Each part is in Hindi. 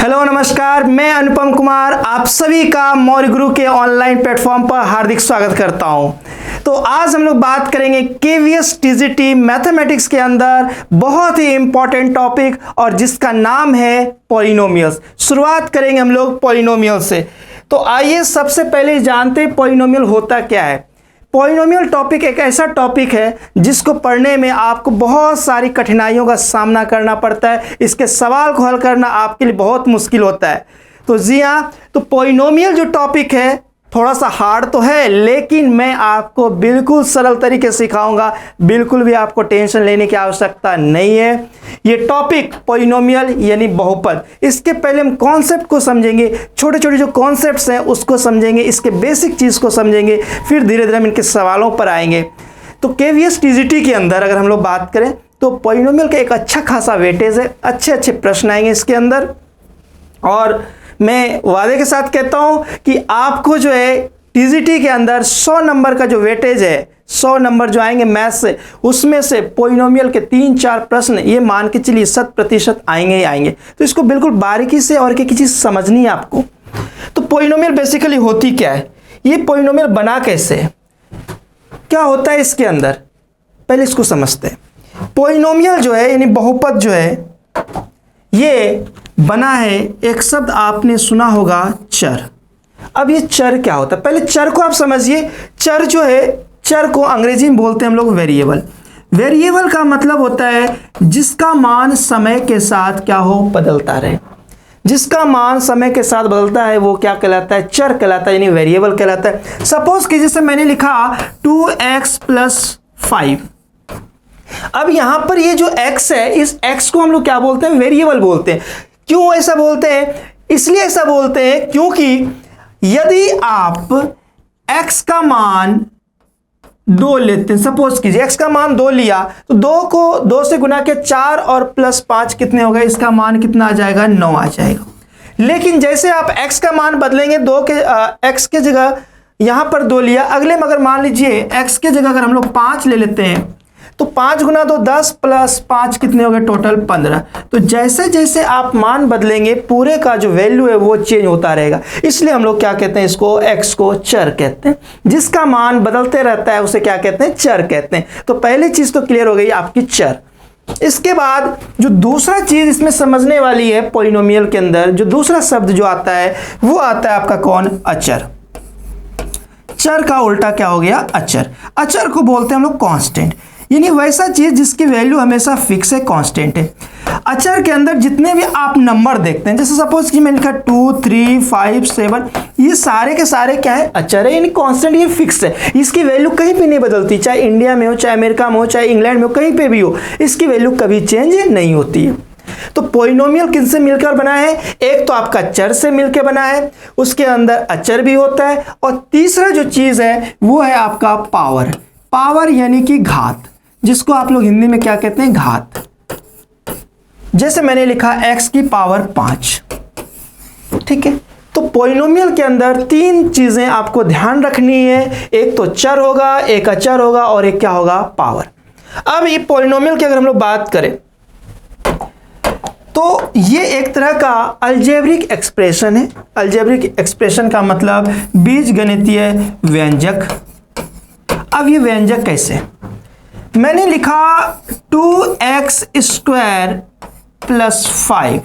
हेलो नमस्कार, मैं अनुपम कुमार आप सभी का मौर्य गुरु के ऑनलाइन प्लेटफॉर्म पर हार्दिक स्वागत करता हूं। तो आज हम लोग बात करेंगे केवीएस टीजीटी मैथमेटिक्स के अंदर बहुत ही इंपॉर्टेंट टॉपिक और जिसका नाम है पॉलिनोमियल्स। शुरुआत करेंगे हम लोग पॉलिनोमियल से। तो आइए सबसे पहले जानते हैं पॉलिनोमियल होता क्या है। पॉलिनोमियल टॉपिक एक ऐसा टॉपिक है जिसको पढ़ने में आपको बहुत सारी कठिनाइयों का सामना करना पड़ता है। इसके सवाल को हल करना आपके लिए बहुत मुश्किल होता है। तो जी हाँ, तो पॉलिनोमियल जो टॉपिक है थोड़ा सा हार्ड तो है, लेकिन मैं आपको बिल्कुल सरल तरीके से सिखाऊंगा। बिल्कुल भी आपको टेंशन लेने की आवश्यकता नहीं है। ये टॉपिक पॉलिनोमियल यानी बहुपद, इसके पहले हम कॉन्सेप्ट को समझेंगे, छोटे छोटे जो कॉन्सेप्ट्स हैं उसको समझेंगे, इसके बेसिक चीज़ को समझेंगे, फिर धीरे धीरे हम इनके सवालों पर आएंगे। तो केवीएस टीजीटी के अंदर अगर हम लोग बात करें तो पॉलिनोमियल का एक अच्छा खासा वेटेज है, अच्छे अच्छे प्रश्न आएंगे इसके अंदर। और मैं वादे के साथ कहता हूं कि आपको जो है टीजीटी के अंदर 100 नंबर का जो वेटेज है, 100 नंबर जो आएंगे मैथ्स से, उसमें से पॉलिनोमियल के 3-4 प्रश्न ये मान के चलिए 100% आएंगे ही आएंगे। तो इसको बिल्कुल बारीकी से और एक चीज़ समझनी है आपको। तो पॉलिनोमियल बेसिकली होती क्या है, ये पॉलिनोमियल बना कैसे है, क्या होता है इसके अंदर, पहले इसको समझते हैं। पॉलिनोमियल जो है यानी बहुपद जो है ये बना है, एक शब्द आपने सुना होगा चर। अब ये चर क्या होता है, पहले चर को आप समझिए। चर जो है, चर को अंग्रेजी में बोलते हैं हम लोग वेरिएबल। वेरिएबल का मतलब होता है जिसका मान समय के साथ क्या हो, बदलता रहे। जिसका मान समय के साथ बदलता है वो क्या कहलाता है, चर कहलाता है, यानी वेरिएबल कहलाता है। सपोज कि जैसे मैंने लिखा 2x + 5। अब यहां पर ये जो x है, इस x को हम लोग क्या बोलते हैं, वेरिएबल बोलते हैं। क्यों ऐसा बोलते हैं, इसलिए ऐसा बोलते हैं क्योंकि यदि आप x का मान 2 लेते हैं, सपोज कीजिए x का मान 2 लिया, तो 2 को 2 से गुना के 4 और +5 कितने हो गए, इसका मान कितना आ जाएगा, 9 आ जाएगा। लेकिन जैसे आप x का मान बदलेंगे, x के जगह यहां पर 2 लिया, अगले में अगर मान लीजिए x के जगह अगर हम लोग 5 ले लेते हैं तो 5 गुना 2 10 + 5 कितने हो गए, टोटल 15। तो जैसे जैसे आप मान बदलेंगे पूरे का जो वैल्यू है वो चेंज होता रहेगा। इसलिए हम लोग क्या कहते हैं, इसको x को चर कहते हैं। जिसका मान बदलते रहता है उसे क्या कहते हैं, चर कहते हैं। तो पहली चीज तो क्लियर हो गई आपकी चर। इसके बाद जो दूसरा चीज इसमें समझने वाली है पॉलिनोमियल के अंदर, जो दूसरा शब्द जो आता है वो आता है आपका कौन, अचर। चर का उल्टा क्या हो गया, अचर। अचर को बोलते हैं हम लोग कांस्टेंट, यानी वैसा चीज जिसकी वैल्यू हमेशा फिक्स है, कांस्टेंट है। अचर के अंदर जितने भी आप नंबर देखते हैं, जैसे सपोज कि मैंने लिखा 2 3 5 7, ये सारे के सारे क्या है, अचर है, यानी कांस्टेंट, ये फिक्स है। इसकी वैल्यू कहीं भी नहीं बदलती, चाहे इंडिया में हो, चाहे अमेरिका में हो, चाहे इंग्लैंड में हो, कहीं पे भी हो, इसकी वैल्यू कभी चेंज नहीं होती है। तो पॉलिनोमियल किनसे मिलकर बना है, एक तो आपका चर से मिलकर बना है, उसके अंदर अचर भी होता है, और तीसरा जो चीज है वो है आपका पावर। पावर यानी कि घात, जिसको आप लोग हिंदी में क्या कहते हैं, घात। जैसे मैंने लिखा x की पावर 5, ठीक है। तो पॉलिनोमियल के अंदर 3 चीजें आपको ध्यान रखनी है, एक तो चर होगा, एक अचर होगा, और एक क्या होगा, पावर। अब ये पॉलिनोमियल की अगर हम लोग बात करें तो ये एक तरह का अलजेब्रिक एक्सप्रेशन है। अलजेब्रिक एक्सप्रेशन का मतलब बीजगणितीय व्यंजक। अब ये व्यंजक कैसे, मैंने लिखा 2x² + 5।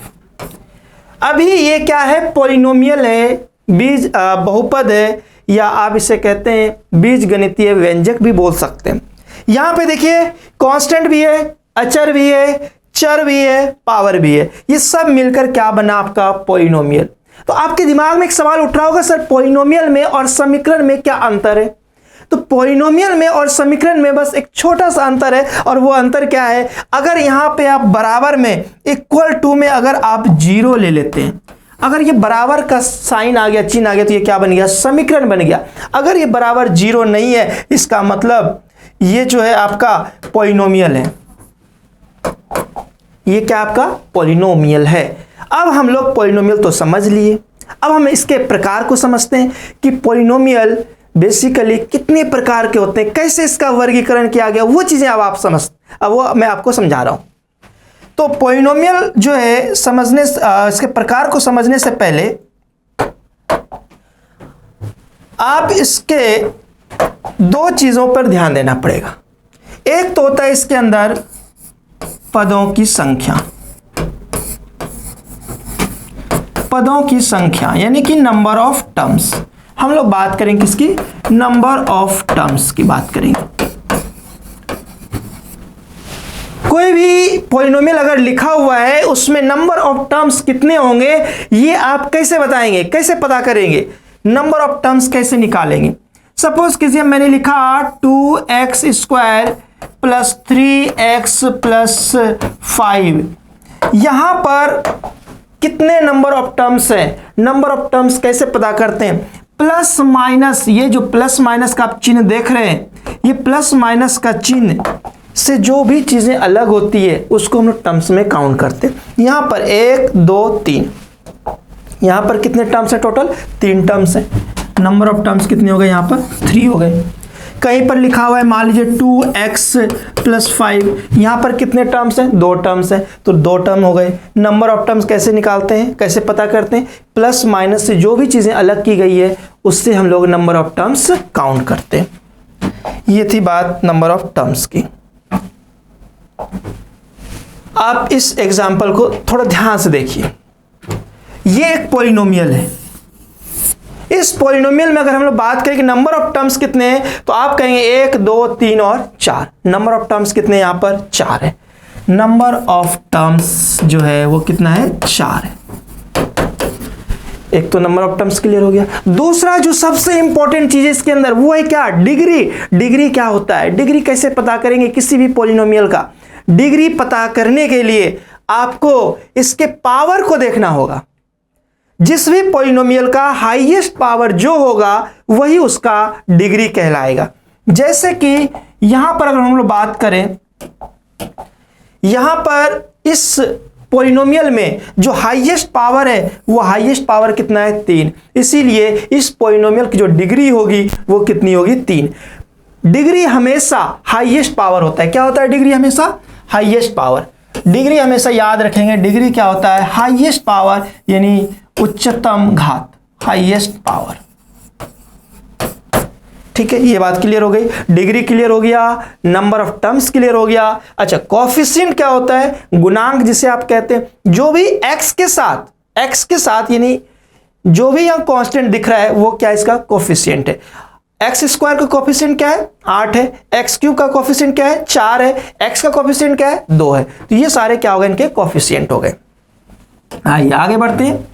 अभी ये क्या है, पॉलिनोमियल है, बीज बहुपद है, या आप इसे कहते हैं बीजगणितीय व्यंजक भी बोल सकते हैं। यहां पे देखिए कांस्टेंट भी है, अचर भी है, चर भी है, पावर भी है, ये सब मिलकर क्या बना आपका पॉलिनोमियल। तो आपके दिमाग में एक सवाल उठ रहा होगा, सर पॉलिनोमियल में और समीकरण में क्या अंतर है। तो पॉलिनोमियल में और समीकरण में बस एक छोटा सा अंतर है, और वो अंतर क्या है, अगर यहां पे आप बराबर में इक्वल टू में अगर आप 0 ले लेते हैं, अगर ये बराबर का साइन आ गया, चिन्ह आ गया, तो ये क्या बन गया, समीकरण बन गया। अगर ये बराबर 0 नहीं है, इसका मतलब ये जो है आपका पॉलिनोमियल है, ये क्या आपका पॉलिनोमियल है। अब हम लोग पॉलिनोमियल तो समझ लिए, अब हम इसके प्रकार को समझते हैं कि पॉलिनोमियल बेसिकली कितने प्रकार के होते हैं, कैसे इसका वर्गीकरण किया गया, वो चीजें अब आप समझ, अब वो मैं आपको समझा रहा हूं। तो पॉलिनोमियल जो है समझने इसके प्रकार को समझने से पहले आप इसके दो चीजों पर ध्यान देना पड़ेगा। एक तो होता है इसके अंदर पदों की संख्या, पदों की संख्या यानी कि नंबर ऑफ टर्म्स। हम लोग बात करेंगे किसकी? नंबर ऑफ टर्म्स की बात करेंगे। कोई भी पॉलिनोमियल अगर लिखा हुआ है उसमें नंबर ऑफ टर्म्स कितने होंगे ये आप कैसे बताएंगे, कैसे पता करेंगे, नंबर ऑफ टर्म्स कैसे निकालेंगे? सपोज कीजिए मैंने लिखा 2x² प्लस 3x प्लस 5, यहां पर कितने नंबर ऑफ टर्म्स हैं? नंबर ऑफ टर्म्स कैसे पता करते हैं? प्लस माइनस, ये जो प्लस माइनस का आप चिन्ह देख रहे हैं, ये प्लस माइनस का चिन्ह से जो भी चीजें अलग होती है उसको हम लोग टर्म्स में काउंट करते हैं। यहां पर 1 2 3, यहां पर कितने टर्म्स है? टोटल 3 टर्म्स है। नंबर ऑफ टर्म्स कितने हो गए? यहां पर 3 हो गए। कहीं पर लिखा हुआ है मान लीजिए 2x प्लस 5, यहां पर कितने टर्म्स हैं? 2 टर्म्स हैं, तो 2 टर्म हो गए। नंबर ऑफ टर्म्स कैसे निकालते हैं, कैसे पता करते हैं? प्लस माइनस से जो भी चीजें अलग की गई है उससे हम लोग नंबर ऑफ टर्म्स काउंट करते हैं। ये थी बात नंबर ऑफ टर्म्स की। आप इस एग्जाम्पल को थोड़ा ध्यान से देखिए। ये एक पॉलिनोमियल है। इस पॉलिनोमियल में अगर हम लोग बात करें कि नंबर ऑफ टर्म्स कितने हैं तो आप कहेंगे 1 2 3 और 4। नंबर ऑफ टर्म्स कितने यहां पर? 4 है। नंबर ऑफ टर्म्स जो है वो कितना है? 4 है। एक तो नंबर ऑफ टर्म्स क्लियर हो गया। दूसरा जो सबसे इंपॉर्टेंट चीज है इसके अंदर वो है क्या? डिग्री। डिग्री क्या होता है? डिग्री कैसे पता करेंगे किसी भी पॉलिनोमियल का? डिग्री पता करने के लिए आपको इसके पावर को देखना होगा। जिस भी पॉलिनोमियल का हाईएस्ट पावर जो होगा वही उसका डिग्री कहलाएगा। जैसे कि यहां पर अगर हम लोग बात करें, यहां पर इस पॉलिनोमियल में जो हाईएस्ट पावर है वो हाईएस्ट पावर कितना है? 3। इसीलिए इस पॉलिनोमियल की जो डिग्री होगी वो कितनी होगी? 3। डिग्री हमेशा हाईएस्ट पावर होता है। क्या होता है डिग्री? हमेशा हाईएस्ट पावर। डिग्री हमेशा याद रखेंगे, डिग्री क्या होता है? हाईएस्ट पावर यानी उच्चतम घात, हाईएस्ट पावर। ठीक है, ये बात क्लियर हो गई। डिग्री क्लियर हो गया, नंबर ऑफ टर्म्स क्लियर हो गया। अच्छा, कोएफिशिएंट क्या होता है? गुणांक जिसे आप कहते हैं। जो भी x के साथ यानी जो भी यहां कांस्टेंट दिख रहा है वो क्या इसका कोएफिशिएंट है। x² का कोएफिशिएंट क्या है? 8 है। x³ का कोएफिशिएंट क्या है? 4 है। x का कोएफिशिएंट क्या है? 2 है। तो ये सारे क्या हो गए? इनके कोएफिशिएंट हो गए। आइए आगे बढ़ते हैं।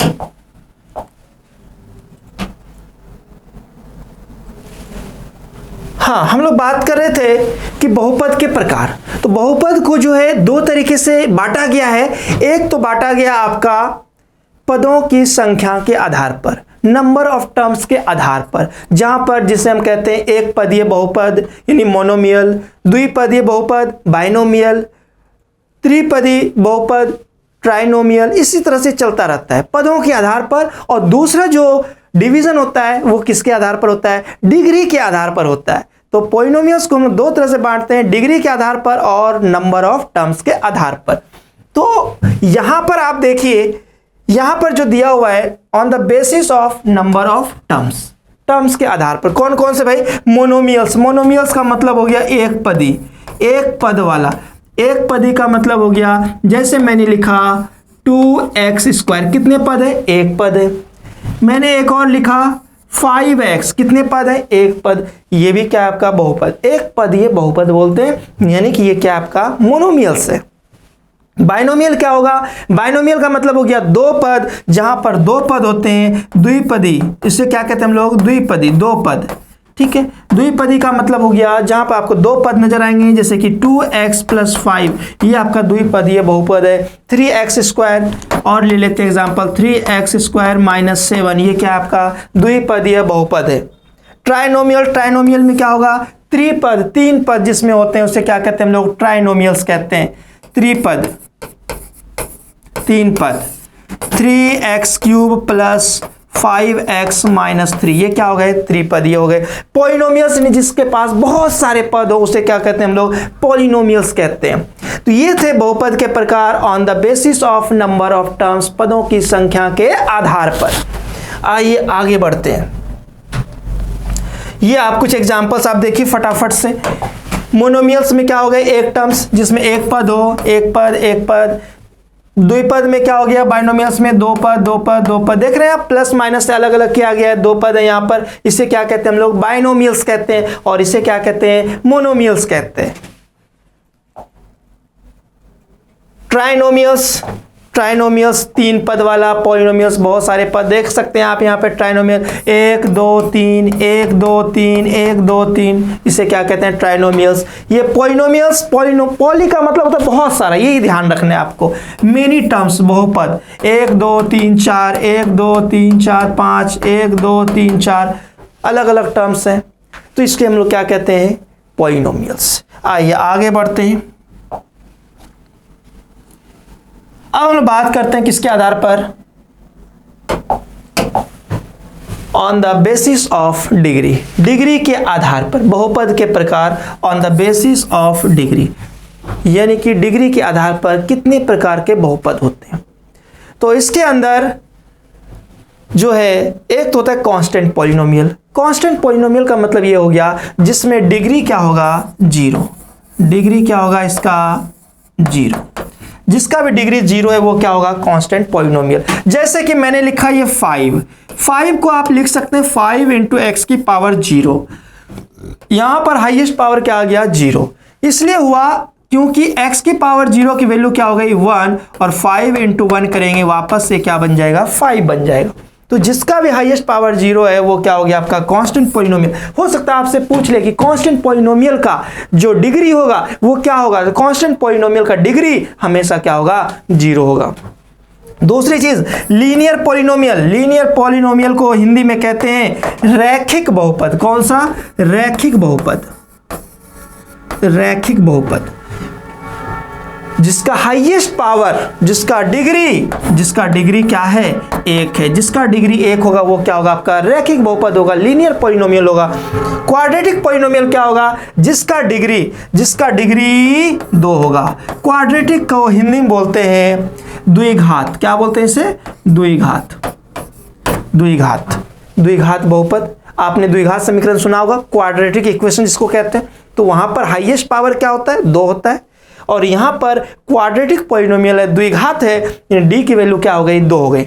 हाँ, हम लोग बात कर रहे थे कि बहुपद के प्रकार। तो बहुपद को जो है 2 तरीके से बांटा गया है। एक तो बांटा गया आपका पदों की संख्या के आधार पर, नंबर ऑफ टर्म्स के आधार पर, जहां पर जिसे हम कहते हैं एक पदीय बहुपद यानी मोनोमियल, द्विपदीय बहुपद बाइनोमियल, त्रिपदीय बहुपद ट्राइनोमियल, इसी तरह से चलता रहता है पदों के आधार पर। और दूसरा जो डिवीजन होता है वो किसके आधार पर होता है? डिग्री के आधार पर होता है। तो पॉलिनोमियल्स को हम 2 तरह से बांटते हैं, डिग्री के आधार पर और नंबर ऑफ टर्म्स के आधार पर। तो यहां पर आप देखिए, यहां पर जो दिया हुआ है on the basis of number of terms, terms के आधार पर। कौन कौन से भाई? मोनोमियल्स। मोनोमियल्स का मतलब हो गया एक पदी, एक पद वाला। एक पदी का मतलब हो गया जैसे मैंने लिखा 2x², कितने पद है? एक पद है। मैंने एक और लिखा 5x, कितने पद है? एक पद। ये भी क्या आपका? बहुपद। एक पद ये बहुपद बोलते हैं, यानी कि ये क्या आपका? मोनोमियल्स है। बाइनोमियल क्या होगा? बाइनोमियल का मतलब हो गया 2 पद, जहां पर 2 पद होते हैं द्विपदी, इसे क्या कहते हैं हम लोग? द्विपदी, 2 पद। ठीक है, द्विपदी का मतलब हो गया जहां पर आपको 2 पद नजर आएंगे, जैसे कि 2x + 5, ये आपका द्विपदीय बहुपद है। 3x², और ले लेते हैं एग्जांपल 3x² - 7, ये क्या आपका? द्विपदीय बहुपद है। ट्राइनोमियल, ट्राइनोमियल में क्या होगा? त्रिपद, 3 पद जिसमें होते हैं उसे क्या कहते हैं हम लोग? ट्राइनोमियल्स कहते हैं। त्रिपद, 3 पद, 3x³ + 5x माइनस 3, ये क्या हो गए? त्रिपदी हो गए। पॉलिनोमियल्स यानी जिसके पास बहुत सारे पद हो उसे क्या कहते हैं हम लोग? पॉलिनोमियल्स कहते हैं। तो ये थे बहुपद के प्रकार on the basis of number of terms, पदों की संख्या के आधार पर। आइए आगे बढ़ते हैं। ये आप कुछ एग्जांपल्स आप देखिए फटाफट से। मोनोमियल्स में क्या हो गए? एक टर्म्स जिसमें एक पद हो, एक पद। द्विपद में क्या हो गया? बाइनोमियल्स में दो पद। देख रहे हैं आप, प्लस माइनस से अलग अलग किया गया है, दो पद है यहाँ पर। इसे क्या कहते हैं हम लोग? बाइनोमियल्स कहते हैं। और इसे क्या कहते हैं? मोनोमियल्स कहते हैं। ट्राइनोमियल्स तीन पद वाला, पॉलिनोमियल्स बहुत सारे पद देख सकते हैं आप यहाँ पे। ट्राइनोमियल 1 2 3 1 2 3 1 2 3, इसे क्या कहते हैं? ट्राइनोमियल्स। ये पॉलिनोमियल्स, पॉली का मतलब होता है बहुत सारा, यही ध्यान रखना है आपको। मेनी टर्म्स बहुपद 1 2 3 4 1 2 3 4 5 1 2 3 4 अलग अलग टर्म्स हैं, तो इसके हम लोग क्या कहते हैं? पॉलिनोमियल्स। आइए आगे बढ़ते हैं। अब हम बात करते हैं किसके आधार पर? On the basis of degree, degree के आधार पर बहुपद के प्रकार on the basis of degree, यानी कि डिग्री के आधार पर कितने प्रकार के बहुपद होते हैं। तो इसके अंदर जो है एक तो होता है कांस्टेंट पॉलिनोमियल। कांस्टेंट पॉलिनोमियल का मतलब ये हो गया जिसमें डिग्री क्या होगा? 0। डिग्री क्या होगा इसका? 0। जिसका भी डिग्री 0 है वो क्या होगा? Constant polynomial. जैसे कि मैंने लिखा ये 5 को आप लिख सकते हैं 5 इंटू एक्स की पावर 0। यहां पर हाईएस्ट पावर क्या आ गया? 0। इसलिए हुआ क्योंकि x की पावर 0 की वैल्यू क्या हो गई? 1, और 5 इंटू 1 करेंगे वापस से क्या बन जाएगा? 5 बन जाएगा। तो जिसका भी हाईएस्ट पावर 0 है वो क्या हो गया? आपका कांस्टेंट पॉलिनोमियल। हो सकता है आपसे पूछ ले कि कांस्टेंट पॉलिनोमियल का जो डिग्री होगा वो क्या होगा? तो कांस्टेंट पॉलिनोमियल का डिग्री हमेशा क्या होगा? 0 होगा। दूसरी चीज लीनियर पॉलिनोमियल। लीनियर पॉलिनोमियल को हिंदी में कहते हैं रैखिक बहुपद। कौन सा? रैखिक बहुपद। रैखिक बहुपद जिसका हाईएस्ट पावर, जिसका डिग्री क्या है? 1 है। जिसका डिग्री 1 होगा वो क्या होगा? आपका रैखिक बहुपद होगा, लीनियर पॉलिनोमियल होगा। क्वाड्रेटिक पॉलिनोमियल क्या होगा? जिसका डिग्री 2 होगा। क्वाड्रेटिक को हिंदी में बोलते हैं द्विघात। क्या बोलते हैं इसे? द्विघात बहुपद। आपने द्विघात समीकरण सुना होगा, क्वाड्रेटिक इक्वेशन जिसको कहते हैं। तो वहां पर हाईएस्ट पावर क्या होता है? 2 होता है। और यहां पर क्वाड्रेटिक पॉलिनोमियल है, द्विघात है, डी की वैल्यू क्या हो गई? 2 हो गई।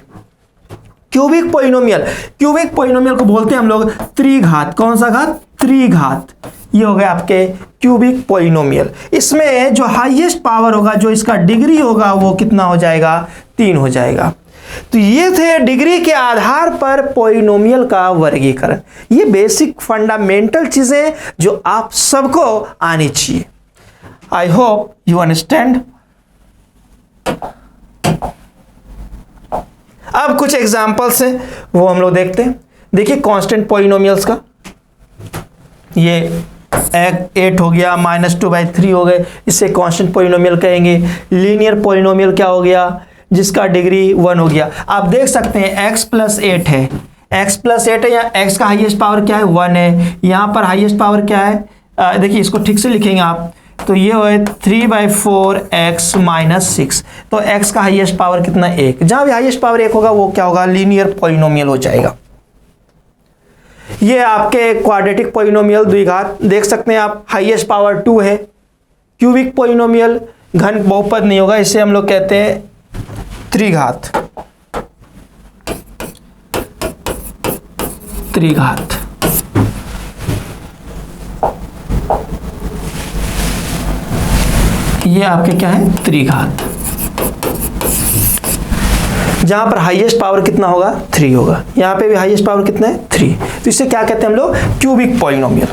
क्यूबिक पॉलिनोमियल को बोलते हैं हम लोग त्रिघात। कौन सा घात? त्रिघात। ये हो गया आपके क्यूबिक पॉलिनोमियल। इसमें जो हाईएस्ट पावर होगा, जो इसका डिग्री होगा वो कितना हो जाएगा? 3 हो जाएगा। तो ये थे डिग्री के आधार पर पॉलिनोमियल का वर्गीकरण। ये बेसिक फंडामेंटल चीजें जो आप सबको आनी चाहिए। I hope you understand. अब कुछ एग्जाम्पल्स हैं वो हम लोग देखते हैं। देखिए कांस्टेंट पॉलिनोमियल्स का, ये 8 हो गया, -2/3 हो गए, इसे कांस्टेंट पॉलिनोमियल कहेंगे। लीनियर पॉलिनोमियल क्या हो गया? जिसका डिग्री 1 हो गया। आप देख सकते हैं x + 8 है, x + 8 है, या x का हाईएस्ट पावर क्या है? 1 है। यहां पर हाईएस्ट पावर क्या है? देखिए इसको ठीक से लिखेंगे आप, तो ये हो 3/4x - 6। तो x का हाईएस्ट पावर कितना? 1। जहां भी हाईएस्ट पावर 1 होगा वो क्या होगा? लीनियर पॉलिनोमियल हो जाएगा। ये आपके क्वाड्रेटिक पॉलिनोमियल द्विघात देख सकते हैं आप, हाईएस्ट पावर 2 है। क्यूबिक पॉलिनोमियल घन बहुपद नहीं होगा, इसे हम लोग कहते हैं त्रिघात। ये आपके क्या है? त्रिघात। जहां पर हाईएस्ट पावर कितना होगा? 3 होगा। यहां पे भी हाईएस्ट पावर कितना है? 3। तो इसे क्या कहते हैं हम लोग? Cubic polynomial.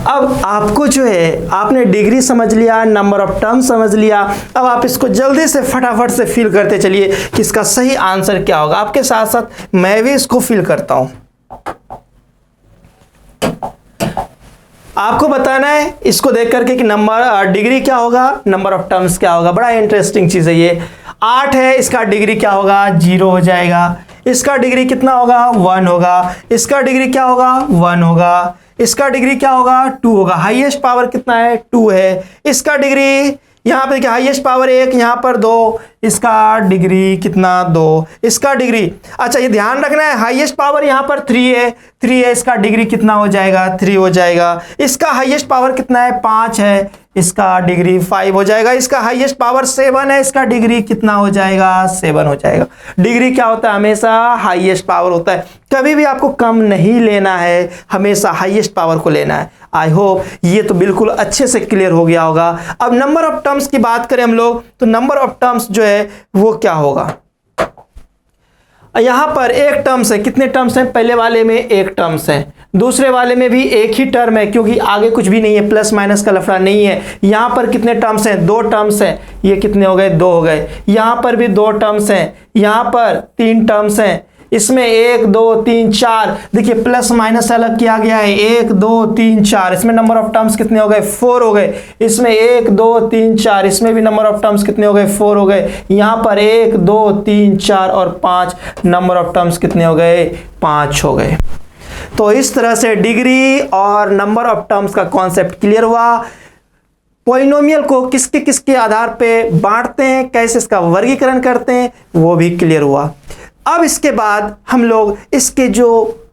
अब आपको जो है, आपने डिग्री समझ लिया, नंबर ऑफ टर्म समझ लिया। अब आप इसको जल्दी से फटाफट से फिल करते चलिए कि इसका सही आंसर क्या होगा। आपके साथ साथ मैं भी इसको फिल करता हूं। आपको बताना है इसको देख करके कि नंबर डिग्री क्या होगा, नंबर ऑफ टर्म्स क्या होगा। बड़ा इंटरेस्टिंग चीज है ये। 8 है, इसका डिग्री क्या होगा 0 हो जाएगा। इसका डिग्री कितना होगा 1 होगा। इसका डिग्री क्या होगा 1 होगा। इसका डिग्री क्या होगा 2 होगा। हाईएस्ट पावर कितना है 2 है। इसका डिग्री यहाँ पे देखिए हाईएस्ट पावर 1, यहाँ पर 2, इसका डिग्री कितना 2। इसका डिग्री, अच्छा ये ध्यान रखना है, हाईएस्ट पावर यहाँ पर 3 है, 3 है, इसका डिग्री कितना हो जाएगा 3 हो जाएगा। इसका हाईएस्ट पावर कितना है 5 है, इसका डिग्री 5 हो जाएगा। इसका हाईएस्ट पावर 7 है, इसका डिग्री कितना हो जाएगा 7 हो जाएगा। डिग्री क्या होता है हमेशा हाईएस्ट पावर होता है, कभी भी आपको कम नहीं लेना है, हमेशा हाईएस्ट पावर को लेना है। आई होप ये तो बिल्कुल अच्छे से क्लियर हो गया होगा। अब नंबर ऑफ टर्म्स की बात करें हम लोग, तो नंबर ऑफ टर्म्स जो है वो क्या होगा, यहां पर एक टर्म्स है, कितने टर्म्स हैं, पहले वाले में एक टर्म्स है, दूसरे वाले में भी एक ही टर्म है, क्योंकि आगे कुछ भी नहीं है, प्लस माइनस का लफड़ा नहीं है। यहां पर कितने टर्म्स हैं 2 टर्म्स हैं, ये कितने हो गए 2 हो गए। यहां पर भी 2 टर्म्स हैं, यहां पर 3 टर्म्स हैं, इसमें 1 2 3 4, देखिए प्लस माइनस अलग किया गया है, 1 2 3 4, इसमें नंबर ऑफ टर्म्स कितने हो गए 4 हो गए। इसमें 1 2 3 4, इसमें भी नंबर ऑफ टर्म्स कितने हो गए 4 हो गए। यहां पर 1 2 3 4 और 5, नंबर ऑफ टर्म्स कितने हो गए 5 हो गए। तो इस तरह से डिग्री और नंबर ऑफ टर्म्स का कॉन्सेप्ट क्लियर हुआ। पॉलिनोमियल को किसके किसके आधार पे बांटते हैं, कैसे इसका वर्गीकरण करते हैं, वो भी क्लियर हुआ। अब इसके बाद हम लोग इसके जो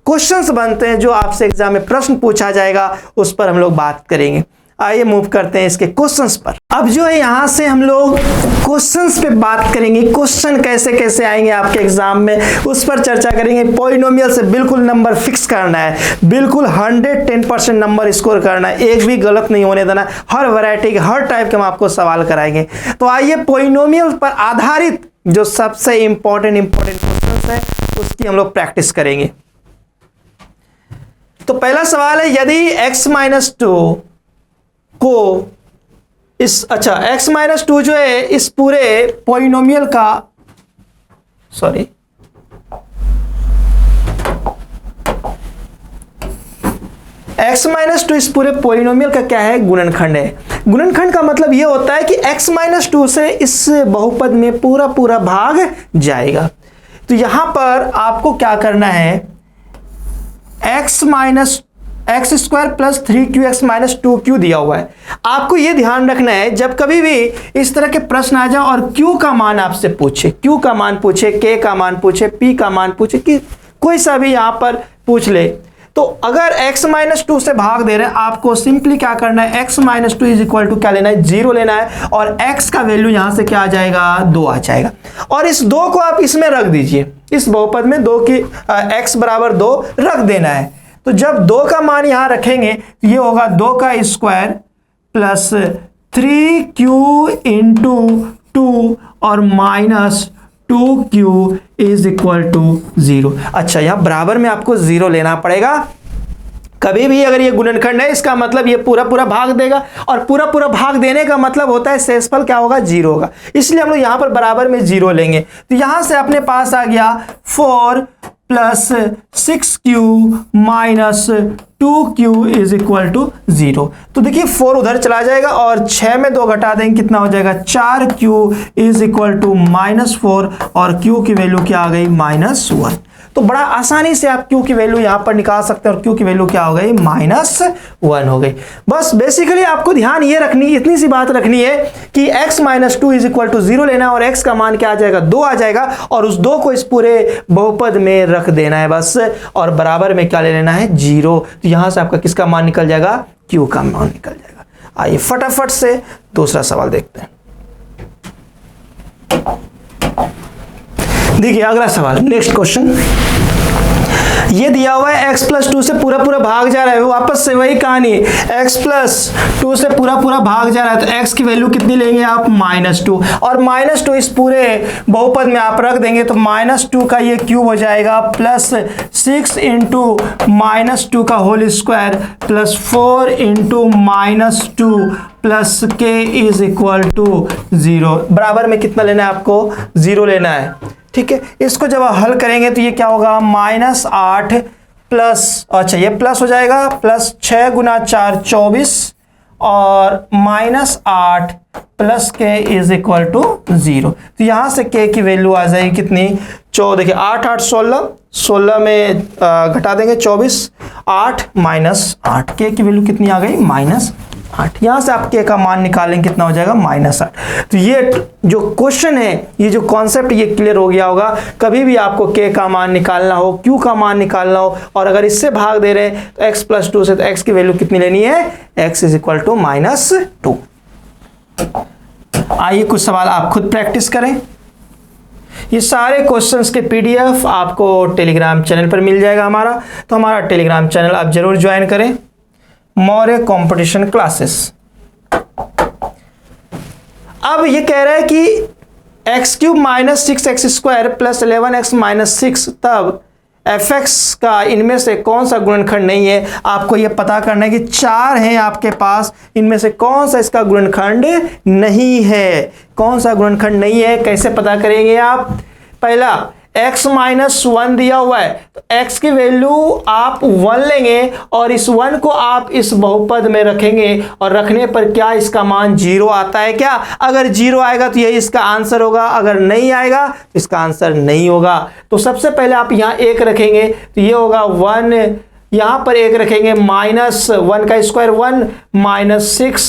क्वेश्चंस बनते हैं, जो आपसे एग्जाम में प्रश्न पूछा जाएगा, उस पर हम लोग बात करेंगे। आइए मूव करते हैं इसके क्वेश्चंस पर। अब जो है यहां से हम लोग क्वेश्चंस पे बात करेंगे, क्वेश्चन कैसे कैसे आएंगे आपके एग्जाम में, उस पर चर्चा करेंगे। पॉलिनोमियल से बिल्कुल नंबर फिक्स करना है, बिल्कुल 110% नंबर स्कोर करना है, एक भी गलत नहीं होने देना। हर वैरायटी के हर टाइप के हम आपको सवाल कराएंगे। तो आइए पॉलिनोमियल पर आधारित जो सबसे इंपॉर्टेंट क्वेश्चन है उसकी हम लोग प्रैक्टिस करेंगे। तो पहला सवाल है, यदि x-2 को x-2 जो है इस पूरे पॉलिनोमियल का, सॉरी x-2 इस पूरे पॉलिनोमियल का क्या है गुणनखंड है। गुणनखंड का मतलब यह होता है कि x-2 से इस बहुपद में पूरा पूरा भाग जाएगा। तो यहां पर आपको क्या करना है, x² प्लस 3qx-2q दिया हुआ है। आपको यह ध्यान रखना है जब कभी भी इस तरह के प्रश्न आ जाए और q का मान आपसे पूछे, q का मान पूछे, k का मान पूछे, p का मान पूछे, कि कोई सा भी यहां पर पूछ ले, तो अगर x-2 से भाग दे रहे हैं, आपको सिंपली क्या करना है, x-2 इज इक्वल टू क्या लेना है 0 लेना है, और x का वैल्यू यहां से क्या आ जाएगा 2 आ जाएगा। और इस 2 को आप इसमें रख दीजिए, इस बहुपद में 2 की x बराबर 2 रख देना है। तो जब 2 का मान यहां रखेंगे तो ये होगा 2 का स्क्वायर प्लस 3q इंटू 2 और minus 2q is equal to 0। अच्छा, यहां बराबर में आपको 0 लेना पड़ेगा। कभी भी अगर ये गुणनखंड है, इसका मतलब ये पूरा पूरा भाग देगा, और पूरा पूरा भाग देने का मतलब होता है शेषफल क्या होगा 0 होगा, इसलिए हम लोग यहां पर बराबर में 0 लेंगे। तो यहां से अपने पास आ गया 4 plus 6q minus 2q is equal to 0। तो देखिए 4 उधर चला जाएगा और 6 में 2 घटा देंगे, कितना हो जाएगा 4q इज इक्वल टू -4, और q की वैल्यू क्या आ गई -1। तो बड़ा आसानी से आप q की वैल्यू यहां पर निकाल सकते हैं, और q की वैल्यू क्या हो गई -1 हो गई। बस बेसिकली आपको ध्यान ये रखनी, इतनी सी बात रखनी है कि x-2 इज इक्वल टू 0 लेना है, और x का मान क्या आ जाएगा 2 आ जाएगा, और उस 2 को इस पूरे बहुपद में रख देना है बस, और बराबर में क्या ले लेना है 0। तो यहां से आपका किसका मान निकल जाएगा q का मान निकल जाएगा। आइए फटाफट से दूसरा सवाल देखते हैं। देखिए अगला सवाल, नेक्स्ट क्वेश्चन, ये दिया हुआ है x+2 से पूरा पूरा भाग जा रहा है, वापस से वही कहानी, x+2 से पूरा पूरा भाग जा रहा है, तो x की वैल्यू कितनी लेंगे आप -2, और -2 इस पूरे बहुपद में आप रख देंगे, तो -2 का ये क्यूब हो जाएगा प्लस 6 इंटू -2 का whole square plus 4 into -2 plus k is equal to 0। बराबर में कितना लेना है आपको 0 लेना है, ठीक है। इसको जब आप हल करेंगे तो ये क्या होगा -8 प्लस, अच्छा ये प्लस हो जाएगा, प्लस 6 गुना 4 24, और -8 प्लस के इज इक्वल टू 0। तो यहाँ से के की वैल्यू आ जाएगी कितनी, 14। देखिए 8 8 16, 16 में घटा देंगे 24, 8 -8, के की वैल्यू कितनी आ गई, -8। यहाँ से आप के का मान निकालेंगे कितना हो जाएगा, -8। तो ये जो क्वेश्चन है, ये जो कॉन्सेप्ट, ये क्लियर हो गया होगा। कभी भी आपको के का मान निकालना हो, क्यू का मान निकालना हो, और अगर इससे भाग दे रहे हैं तो x + 2 से, तो x की वैल्यू कितनी लेनी है, x = -2। आइए कुछ सवाल आप खुद प्रैक्टिस करें। ये सारे क्वेश्चंस के पीडीएफ आपको टेलीग्राम चैनल पर मिल जाएगा हमारा। तो हमारा टेलीग्राम चैनल आप जरूर ज्वाइन करें, मौर्य कंपटीशन क्लासेस। अब ये कह रहा है कि x³ - 6x² + 11x - 6, तब fx का इनमें से कौन सा गुणनखंड नहीं है। आपको ये पता करना है कि 4 हैं आपके पास, इनमें से कौन सा इसका गुणनखंड नहीं है। कौन सा गुणनखंड नहीं है, कैसे पता करेंगे आप। पहला x - 1 दिया हुआ है, तो x की वैल्यू आप 1 लेंगे और इस 1 को आप इस बहुपद में रखेंगे, और रखने पर क्या इसका मान 0 आता है क्या। अगर 0 आएगा तो यही इसका आंसर होगा, अगर नहीं आएगा तो इसका आंसर नहीं होगा। तो सबसे पहले आप यहाँ 1 रखेंगे, तो ये होगा 1, यहाँ पर 1 रखेंगे, -1 का स्क्वायर 1, -6 +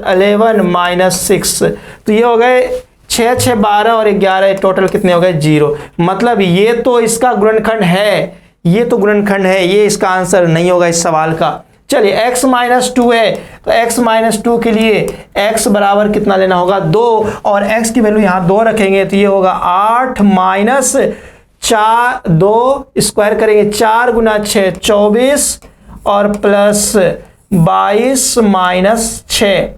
11 - 6, तो ये हो गए 6 6 12 और 11, टोटल कितने हो गए, 0। मतलब ये तो इसका गुणनखंड है, ये तो गुणनखंड है, ये इसका आंसर नहीं होगा इस सवाल का। चलिए x - 2 है, तो x - 2 के लिए x बराबर कितना लेना होगा, 2, और x की वैल्यू यहाँ 2 रखेंगे, तो ये होगा 8 -4, 2 स्क्वायर करेंगे, 4 × 6 24, और प्लस 22 - 6,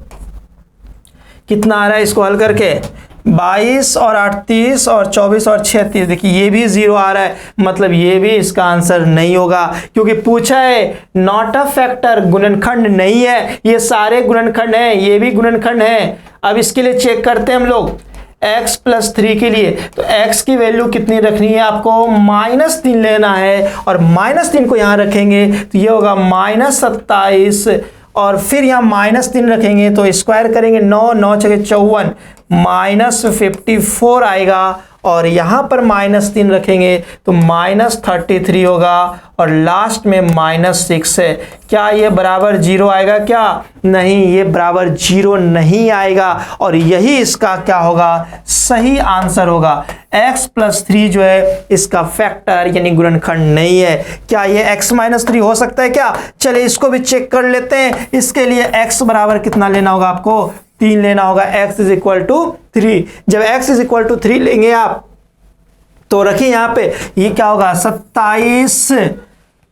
कितना आ रहा है इसको हल करके, 22 और 8 30, और 24 और 6 30। देखिए ये भी 0 आ रहा है, मतलब ये भी इसका आंसर नहीं होगा, क्योंकि पूछा है नॉट अ फैक्टर, गुणनखंड नहीं है। ये सारे गुणनखंड हैं, ये भी गुणनखंड है। अब इसके लिए चेक करते हैं हम लोग x + 3 के लिए। तो x की वैल्यू कितनी रखनी है आपको, -3 लेना है, और -3 को यहाँ रखेंगे तो ये होगा -27, और फिर यहाँ -3 रखेंगे तो स्क्वायर करेंगे, 9 9 6 54, -54 आएगा, और यहाँ पर -3 रखेंगे तो -33 होगा, और लास्ट में -6 है। क्या ये बराबर 0 आएगा क्या, नहीं, ये बराबर 0 नहीं आएगा, और यही इसका क्या होगा, सही आंसर होगा। x + 3 जो है इसका फैक्टर यानी गुणनखंड नहीं है। क्या ये x - 3 हो सकता है क्या, चलिए इसको भी चेक कर लेते हैं। इसके लिए x बराबर कितना लेना होगा, आपको 3 लेना होगा, x = 3। जब x = 3 लेंगे आप, तो रखिए यहाँ पे, ये क्या होगा, 27 -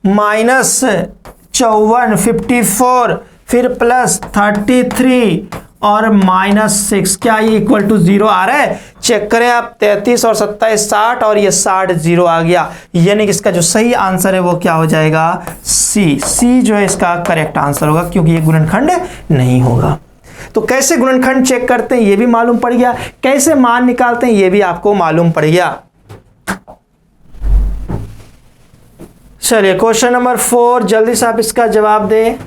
54 54, फिर प्लस 33 और -6, क्या ये = 0 आ रहा है, चेक करें आप। 33 और 27 60, और ये 60 0 आ गया, यानी कि इसका जो सही आंसर है वो क्या हो जाएगा, सी जो है इसका करेक्ट आंसर होगा, क्योंकि ये गुणनखंड नहीं होगा। तो कैसे गुणनखंड चेक करते हैं ये भी मालूम पड़ गया, कैसे मान निकालते हैं ये भी आपको मालूम पड़ गया। चलिए क्वेश्चन नंबर 4, जल्दी से आप इसका जवाब दें।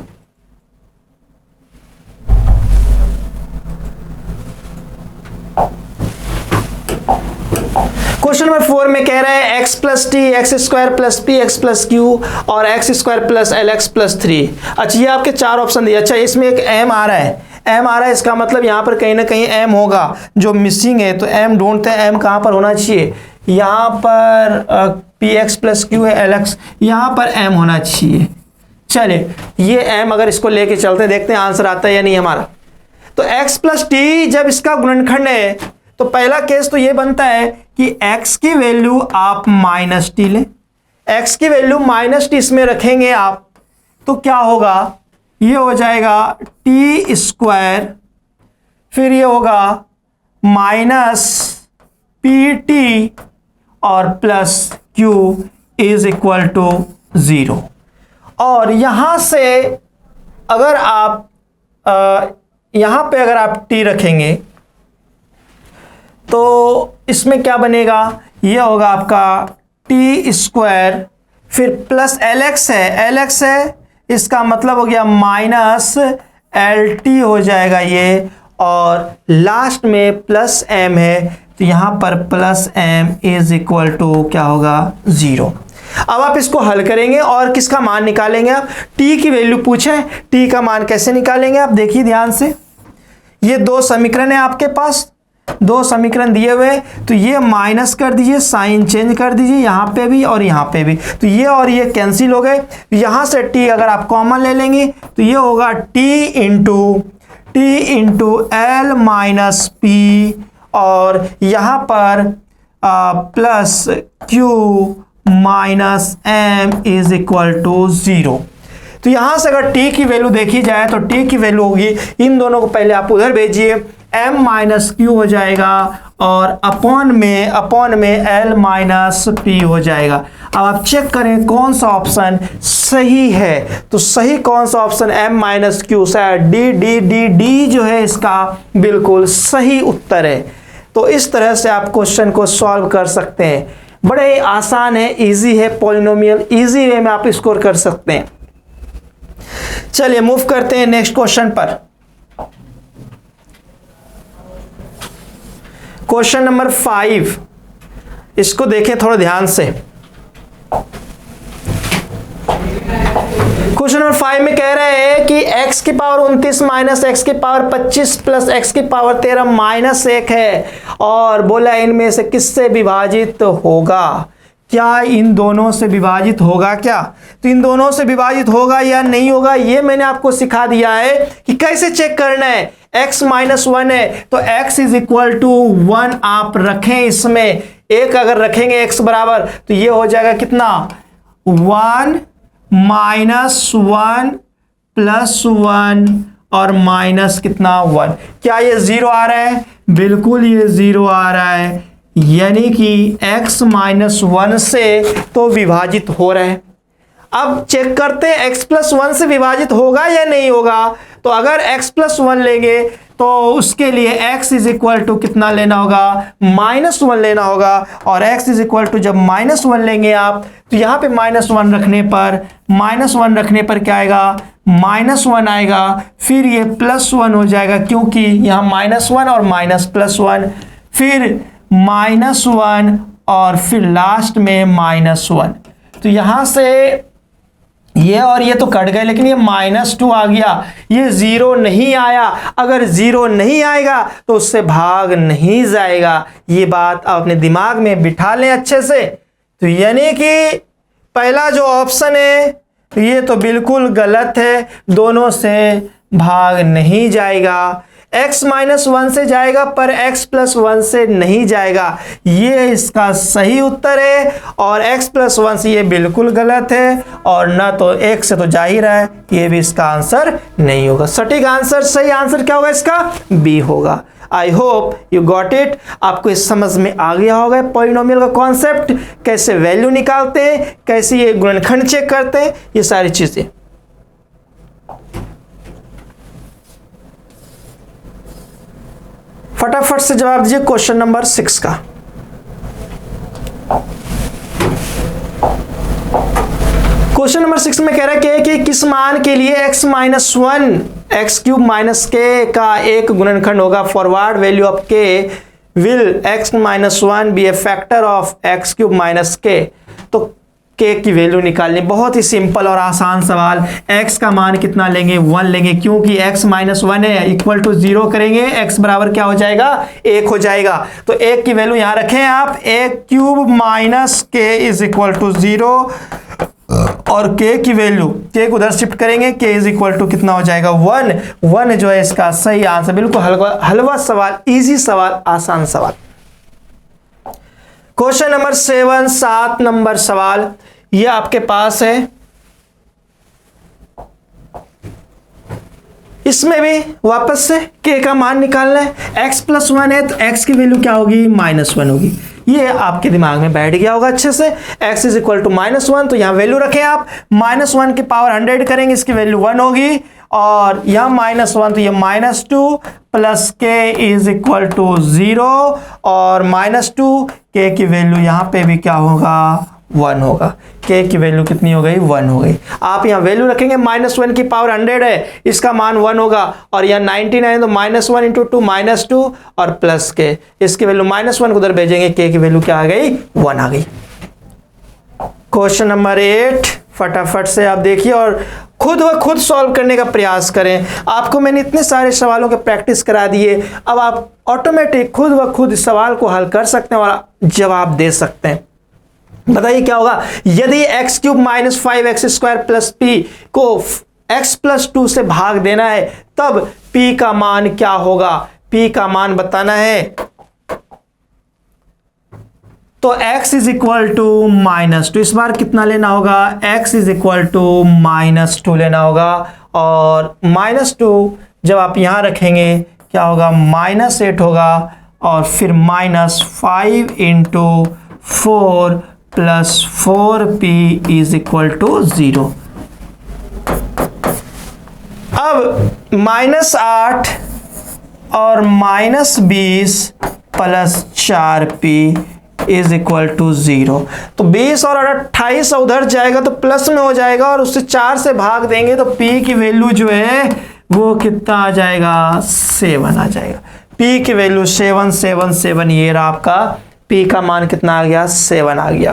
क्वेश्चन नंबर 4 में कह रहा है x + t x² + px + q और x² + lx + 3। अच्छा ये आपके 4 ऑप्शन दिए। अच्छा इसमें एक m आ रहा है, m आ रहा है, इसका मतलब यहाँ पर कहीं ना कहीं m होगा जो मिसिंग है, तो m ढूंढते हैं, m कहाँ पर होना चाहिए, यहाँ पर px + q है, lx यहाँ पर m होना चाहिए। चलिए ये m अगर इसको लेके चलते हैं, देखते हैं आंसर आता है या नहीं हमारा। तो x + t जब इसका गुणनखंड है, तो पहला केस तो ये बनता है कि x की वैल्यू आप -t लें, x की वैल्यू -t इसमें रखेंगे आप, तो क्या होगा, ये हो जाएगा t², फिर ये होगा -pt और +q = 0। और यहां से अगर आप यहां पे अगर आप t रखेंगे तो इसमें क्या बनेगा, ये होगा आपका t², फिर प्लस lx है, इसका मतलब हो गया LT हो जाएगा ये, और लास्ट में प्लस m है, तो यहाँ पर plus m is equal to क्या होगा 0। अब आप इसको हल करेंगे और किसका मान निकालेंगे आप, t की वैल्यू पूछे, t का मान कैसे निकालेंगे आप देखिए ध्यान से। ये दो समीकरण है आपके पास, दो समीकरण दिए हुए, तो ये माइनस कर दीजिए, साइन चेंज कर दीजिए यहाँ पे भी और यहाँ पे भी, तो ये और ये कैंसिल हो गए। यहाँ से t अगर आप कॉमन ले लेंगे तो ये होगा t into l minus p, और यहाँ पर plus q minus m is equal to 0। तो यहाँ से अगर t की वैल्यू देखी जाए तो t की वैल्यू होगी, इन दोनों को पहले आप उधर भेजिए, m माइनस क्यू हो जाएगा और अपॉन में l माइनस पी हो जाएगा। अब आप चेक करें कौन सा ऑप्शन सही है, तो सही कौन सा ऑप्शन m माइनस क्यू से डी जो है इसका बिल्कुल सही उत्तर है। तो इस तरह से आप क्वेश्चन को सॉल्व कर सकते हैं, बड़े आसान है, इजी है, पॉलिनोमियल इजी वे में आप स्कोर कर सकते हैं। चलिए मूव करते हैं नेक्स्ट क्वेश्चन पर। क्वेश्चन नंबर 5, इसको देखें थोड़ा ध्यान से। क्वेश्चन नंबर 5 में कह रहे हैं कि x की पावर 29 माइनस x की पावर 25 प्लस x की पावर 13 माइनस 1 है, और बोला इनमें से किससे विभाजित होगा। क्या इन दोनों से विभाजित होगा क्या, तो इन दोनों से विभाजित होगा या नहीं होगा, ये मैंने आपको सिखा दिया है कि कैसे चेक करना है। x माइनस 1 है तो x इज इक्वल टू 1 आप रखें, इसमें एक अगर रखेंगे x बराबर तो ये हो जाएगा कितना 1 माइनस 1 प्लस 1 और माइनस कितना 1। क्या ये 0 आ रहा है, बिल्कुल ये 0 आ रहा है, यानी कि x माइनस 1 से तो विभाजित हो रहा है। अब चेक करते हैं x प्लस 1 से विभाजित होगा या नहीं होगा। तो अगर x प्लस 1 लेंगे तो उसके लिए x इज इक्वल टू कितना लेना होगा, -1 लेना होगा, और x इज इक्वल टू जब -1 लेंगे आप तो यहाँ पे -1 रखने पर क्या आएगा, -1 आएगा, फिर ये +1 हो जाएगा क्योंकि यहाँ -1 और +1, फिर -1 और फिर लास्ट में -1। तो यहाँ से ये और ये तो कट गए, लेकिन ये -2 आ गया, ये 0 नहीं आया। अगर 0 नहीं आएगा तो उससे भाग नहीं जाएगा। ये बात आप अपने दिमाग में बिठा लें अच्छे से। तो यानी कि पहला जो ऑप्शन है ये तो बिल्कुल गलत है, दोनों से भाग नहीं जाएगा। x माइनस 1 से जाएगा पर x प्लस 1 से नहीं जाएगा, ये इसका सही उत्तर है। और x प्लस 1 से ये बिल्कुल गलत है, और ना तो x से तो जा ही रहा है, ये भी इसका आंसर नहीं होगा। सटीक आंसर, सही आंसर क्या होगा इसका, बी होगा। I hope you got it. आपको इस समझ में आ गया होगा पॉलिनोमियल का कॉन्सेप्ट, कैसे वैल्यू निकालते हैं, कैसे ये गुणनखंड चेक करते हैं, ये सारी चीजें। फटाफट से जवाब दीजिए क्वेश्चन नंबर 6 का। क्वेश्चन नंबर 6 में कह रहा है कि किस मान के लिए x minus 1 x cube minus k का एक गुणनखंड होगा। For what value of k will x minus 1 be a factor of x cube minus k. तो के की वैल्यू निकालनी, बहुत ही सिंपल और आसान सवाल। x का मान कितना लेंगे, 1 लेंगे, क्योंकि x माइनस 1 है, इक्वल टू 0 करेंगे, x बराबर क्या हो जाएगा, 1 हो जाएगा। तो 1 की वैल्यू यहां रखें आप, एक क्यूब माइनस के इज इक्वल टू 0, और k की वैल्यू k को उधर शिफ्ट करेंगे, k इज इक्वल टू कितना हो जाएगा 1 जो है इसका सही आंसर। बिल्कुल हलवा सवाल, इजी सवाल, आसान सवाल। क्वेश्चन नंबर 7 नंबर सवाल ये आपके पास है। इसमें भी वापस से k का मान निकालना है। x प्लस 1 है तो x की वैल्यू क्या होगी, -1 होगी। ये आपके दिमाग में बैठ गया होगा अच्छे से। x इज इक्वल टू -1, तो यहां वैल्यू रखें आप, -1 की पावर 100 करेंगे, इसकी वैल्यू 1 होगी, और यहां -1 तो ये -2 प्लस के इज इक्वल टू 0, और -2 के की वैल्यू यहां पे भी क्या होगा 1 होगा। k की वैल्यू कितनी हो गई? 1 हो गई। आप यहाँ वैल्यू रखेंगे -1 की पावर 100 है, इसका मान 1 होगा, और यहाँ 99 तो -1 इंटू 2 -2 और प्लस k, इसकी वैल्यू -1 को उधर भेजेंगे, k की वैल्यू क्या आ गई? 1 आ गई। क्वेश्चन नंबर 8 फटाफट से आप देखिए और खुद व खुद सॉल्व करने का प्रयास करें। आपको मैंने इतने सारे सवालों के प्रैक्टिस करा दिए, अब आप ऑटोमेटिक खुद व खुद इस सवाल को हल कर सकते हैं और जवाब दे सकते हैं। बताइए क्या होगा? यदि x³ - 5x² + p को x + 2 से भाग देना है, तब p का मान क्या होगा? p का मान बताना है। तो x = -2, इस बार कितना लेना होगा? x = -2 लेना होगा, और -2 जब आप यहां रखेंगे क्या होगा? -8 होगा, और फिर -5 × 4 + 4p = 0। अब -8 और -20 + 4p = 0। तो 20 और 28 उधर जाएगा तो प्लस में हो जाएगा, और उससे 4 से भाग देंगे तो p की वैल्यू जो है वो कितना आ जाएगा? 7 आ जाएगा। p की वैल्यू 7 7 7, ये रहा आपका p का मान कितना आ गया? 7 आ गया।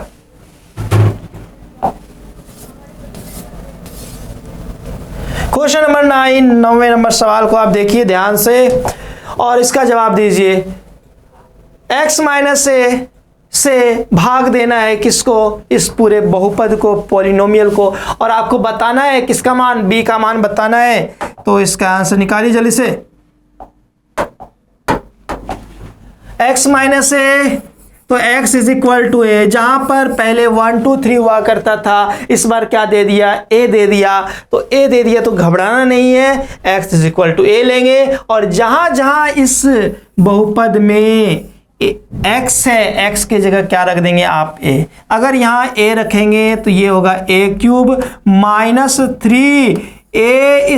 क्वेश्चन नंबर 9, 9वें नंबर सवाल को आप देखिए ध्यान से और इसका जवाब दीजिए। x - a से भाग देना है किसको? इस पूरे बहुपद को, पॉलिनोमियल को, और आपको बताना है किसका मान? b का मान बताना है। तो इसका आंसर निकालिए जल्दी से। x - a, तो x = a, जहां पर पहले 1 2 3 हुआ करता था, इस बार क्या दे दिया? a दे दिया। तो a दे दिया तो घबराना नहीं है, x = a लेंगे, और जहां जहां इस बहुपद में x है, x की जगह क्या रख देंगे आप? a। अगर यहाँ a रखेंगे तो ये होगा a³ - 3a² ×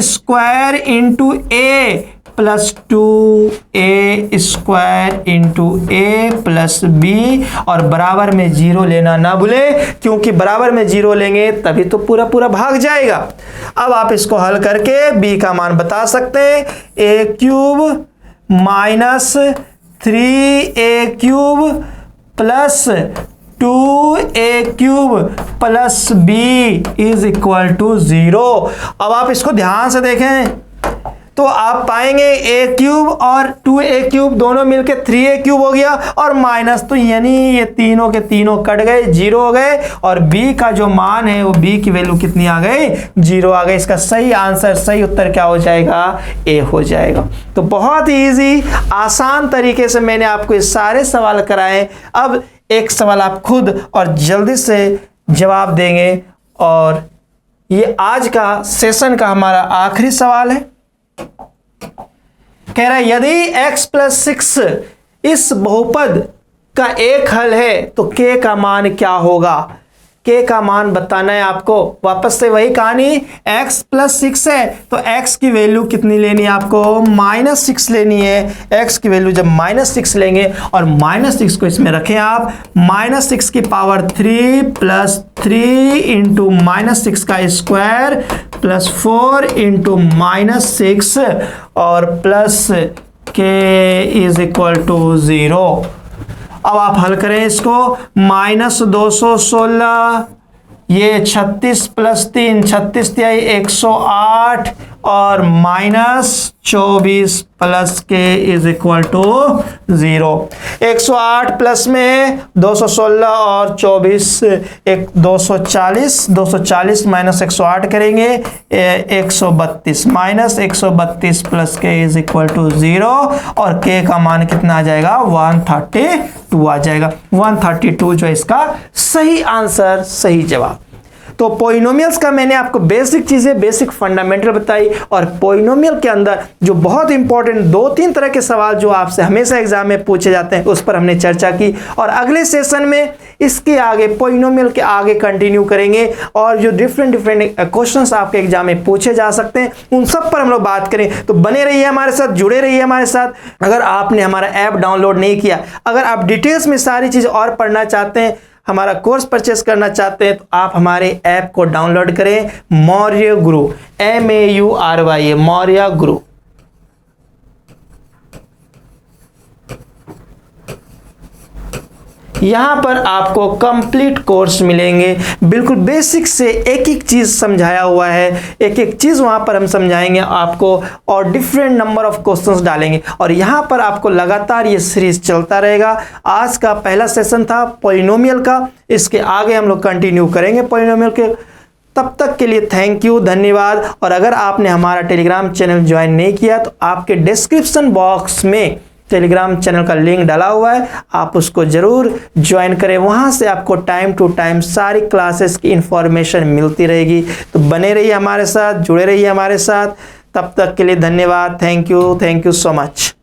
a + 2a² × a + b, और बराबर में 0 लेना ना भूले, क्योंकि बराबर में 0 लेंगे तभी तो पूरा पूरा भाग जाएगा। अब आप इसको हल करके b का मान बता सकते हैं। a³ - 3a³ + 2a³ + b = 0। अब आप इसको ध्यान से देखें तो आप पाएंगे a³ और 2a³ दोनों मिलके 3a³ हो गया, और माइनस, तो यानी ये तीनों के तीनों कट गए, 0 हो गए, और b का जो मान है वो b की वैल्यू कितनी आ गई? 0 आ गई। इसका सही आंसर, सही उत्तर क्या हो जाएगा? a हो जाएगा। तो बहुत ही ईजी, आसान तरीके से मैंने आपको ये सारे सवाल कराए। अब एक सवाल आप खुद और जल्दी से जवाब देंगे, और ये आज का सेशन का हमारा आखिरी सवाल है। कह रहा है यदि x + 6 इस बहुपद का एक हल है तो k का मान क्या होगा? k का मान बताना है आपको। वापस से वही कहानी, x + 6 है तो x की वैल्यू कितनी लेनी है आपको? -6 लेनी है। x की वैल्यू जब -6 लेंगे, और -6 को इसमें रखें आप, -6 की पावर 3 + 3 × -6 का स्क्वायर + 4 × -6 और प्लस k = 0। अब आप हल करें इसको। -216, ये 36 + 3, 36 × 108, और -24 + k = 0। 108 प्लस में 216 और 24, 240 -108 करेंगे, 132 -132 + k = 0, और k का मान कितना आ जाएगा? 132 आ जाएगा। 132 जो है इसका सही आंसर, सही जवाब। तो पॉलिनोमियल्स का मैंने आपको बेसिक चीजें, बेसिक फंडामेंटल बताई, और पॉलिनोमियल के अंदर जो बहुत इंपॉर्टेंट 2-3 तरह के सवाल जो आपसे हमेशा एग्जाम में पूछे जाते हैं उस पर हमने चर्चा की, और अगले सेशन में इसके आगे पॉलिनोमियल के आगे कंटिन्यू करेंगे, और जो डिफरेंट क्वेश्चंस आपके एग्जाम में पूछे जा सकते हैं उन सब पर हम लोग बात करें। तो बने रहिए हमारे साथ, जुड़े रहिए हमारे साथ। अगर आपने हमारा ऐप डाउनलोड नहीं किया, अगर आप डिटेल्स में सारी चीजें और पढ़ना चाहते हैं, हमारा कोर्स परचेस करना चाहते हैं तो आप हमारे ऐप को डाउनलोड करें, मौर्य गुरु, MAURY, मौर्य गुरु। यहाँ पर आपको कंप्लीट कोर्स मिलेंगे, बिल्कुल बेसिक से एक एक चीज़ समझाया हुआ है, एक एक चीज़ वहाँ पर हम समझाएंगे आपको और डिफरेंट नंबर ऑफ क्वेश्चंस डालेंगे और यहाँ पर आपको लगातार ये सीरीज चलता रहेगा। आज का पहला सेशन था पॉलिनोमियल का, इसके आगे हम लोग कंटिन्यू करेंगे पॉलिनोमियल के। तब तक के लिए थैंक यू, धन्यवाद। और अगर आपने हमारा टेलीग्राम चैनल ज्वाइन नहीं किया तो आपके डिस्क्रिप्शन बॉक्स में टेलीग्राम चैनल का लिंक डाला हुआ है, आप उसको जरूर ज्वाइन करें। वहां से आपको टाइम टू टाइम सारी क्लासेस की इंफॉर्मेशन मिलती रहेगी। तो बने रहिए हमारे साथ, जुड़े रहिए हमारे साथ। तब तक के लिए धन्यवाद, थैंक यू सो मच।